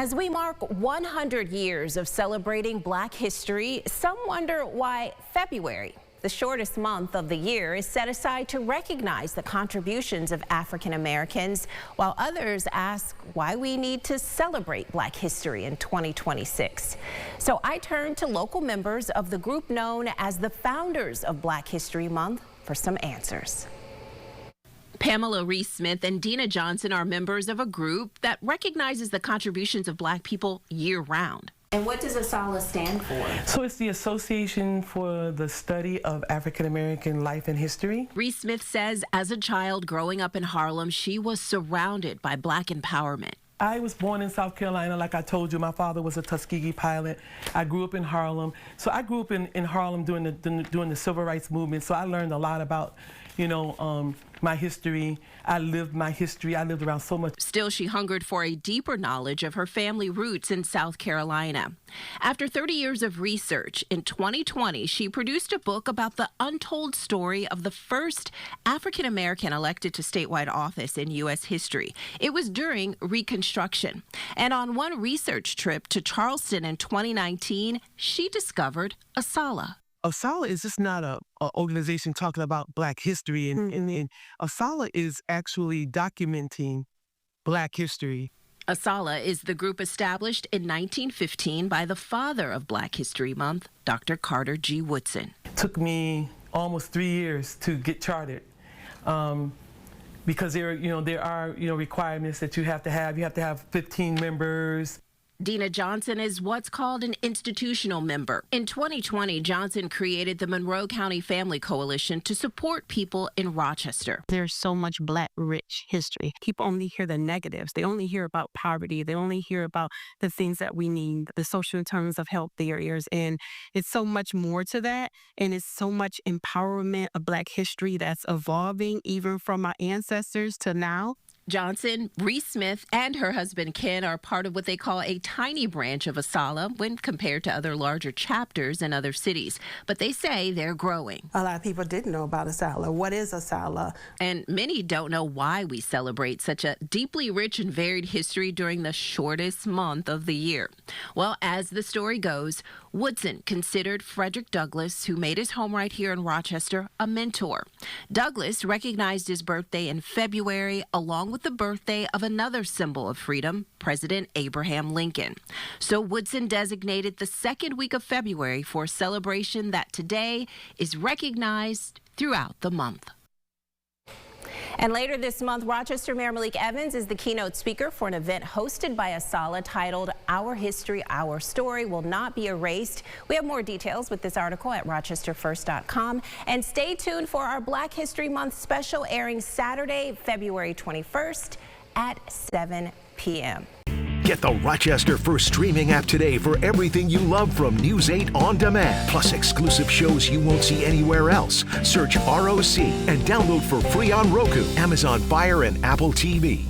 As we mark 100 years of celebrating Black history, some wonder why February, the shortest month of the year, is set aside to recognize the contributions of African Americans, while others ask why we need to celebrate Black history in 2026. So I turn to local members of the group known as the founders of Black History Month for some answers. Pamela Reese-Smith and Dina Johnson are members of a group that recognizes the contributions of Black people year-round. And what does ASALH stand for? So it's the Association for the Study of African American Life and History. Reese-Smith says as a child growing up in Harlem, she was surrounded by Black empowerment. I was born in South Carolina. Like I told you, my father was a Tuskegee pilot. I grew up in Harlem. So I grew up in Harlem during the Civil Rights Movement. So I learned a lot about, my history. I lived my history. I lived around so much. Still, she hungered for a deeper knowledge of her family roots in South Carolina. After 30 years of research, in 2020, she produced a book about the untold story of the first African American elected to statewide office in U.S. history. It was during Reconstruction. And on one research trip to Charleston in 2019, she discovered ASALH. ASALH is just not an organization talking about Black history, and ASALH is actually documenting Black history. ASALH is the group established in 1915 by the father of Black History Month, Dr. Carter G. Woodson. It took me almost 3 years to get chartered because there are requirements that you have to have. You have to have 15 members. Dina Johnson is what's called an institutional member. In 2020, Johnson created the Monroe County Family Coalition to support people in Rochester. There's so much Black rich history. People only hear the negatives. They only hear about poverty. They only hear about the things that we need, the social terms of health barriers. And it's so much more to that. And it's so much empowerment of Black history that's evolving even from our ancestors to now. Johnson, Reese-Smith, and her husband Ken are part of what they call a tiny branch of ASALH when compared to other larger chapters in other cities. But they say they're growing. A lot of people didn't know about ASALH. What is ASALH? And many don't know why we celebrate such a deeply rich and varied history during the shortest month of the year. Well, as the story goes, Woodson considered Frederick Douglass, who made his home right here in Rochester, a mentor. Douglass recognized his birthday in February along with the birthday of another symbol of freedom, President Abraham Lincoln. So Woodson designated the second week of February for a celebration that today is recognized throughout the month. And later this month, Rochester Mayor Malik Evans is the keynote speaker for an event hosted by ASALH titled Our History, Our Story Will Not Be Erased. We have more details with this article at rochesterfirst.com. And stay tuned for our Black History Month special airing Saturday, February 21st at 7 p.m. Get the Rochester First streaming app today for everything you love from News 8 on demand, plus exclusive shows you won't see anywhere else. Search ROC and download for free on Roku, Amazon Fire, and Apple TV.